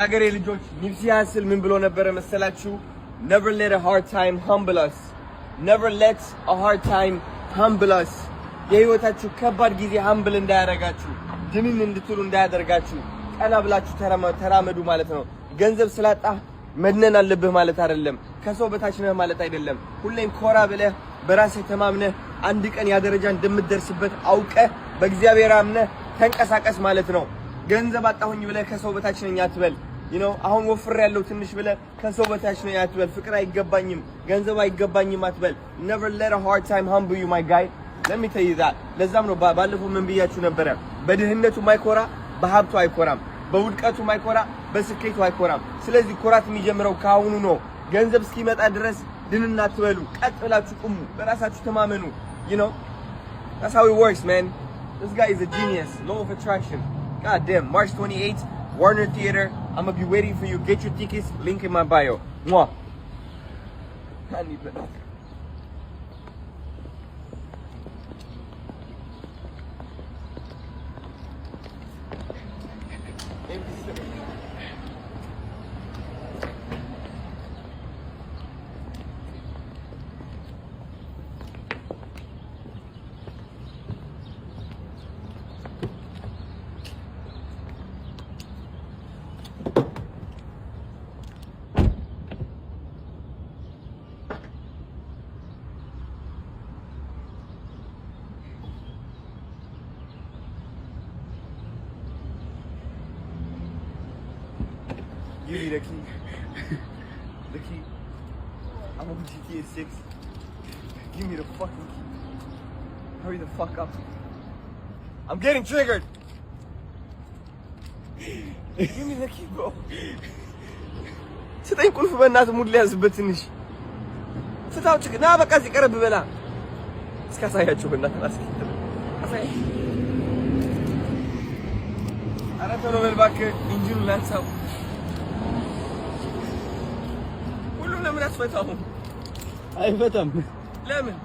ሀገሬ ልጆች ኒፕሲ ሃስል ምን ብሎ ነበር መሰላችሁ? Never let a hard time humble us. Never let a hard time humble us. የህይወታችሁ ከባድ ጊዜ humble እንዳያረጋችሁ ድንን እንድትሉ እንዳያደርጋችሁ ቀና ብላችሁ ተራመዱ ማለት ነው። ገንዘብ ስላጣ መድነን አለብህ ማለት አይደለም። ከሰው በታች ነህ ማለት አይደለም። ሁሌም ኮራ ብለህ በራስህ ተማምነህ አንድ ቀን ያ ደረጃ እንደምትደርስበት አውቀህ በእግዚአብሔር አምነህ ተንቀሳቀስ ማለት ነው። ገንዘብ አጣሁኝ ብለህ ከሰው በታች ነኝ አትበል። አሁን ወፍር ያለው ትንሽ ብለህ ከሰው በታች ነኝ አትበል። ፍቅር አይገባኝም ገንዘብ አይገባኝም አትበል። Never let a hard time humble you my guy. Let me tell you that. ለዛም ነው ባለፈው ምን ብያችሁ ነበር? በድህነቱ ማይኮራ በሀብቱ አይኮራም፣ በውድቀቱ ማይኮራ በስኬቱ አይኮራም። ስለዚህ ኩራት የሚጀምረው ካሁኑ ነው። ገንዘብ እስኪመጣ ድረስ ድንና አትበሉ። ቀጥ ብላችሁ ቁሙ፣ በራሳችሁ ተማመኑ። That's how it works, man. This guy is a genius. Law of attraction. God damn. March 28th, Warner Theater. I'm gonna be waiting for you. Get your tickets. Link in my bio. Mwah. I need that. Give me the key. The key. I'm on GTA 6. Give me the fucking key. Hurry the fuck up. I'm getting triggered. Give me the key, bro. ስጠኝ ቁልፍ በእናትህ ሙድ ሊያዝበት ትንሽ ስታው ና በቃ እዚህ ቀረብ በላ እስካሳያችሁ በእናትህ አሳያችሁ። ኧረ ቶሎ በል እባክህ ኢንጂኑን ላንሳው። ለምን አትፈታውም? አይፈታም። ለምን?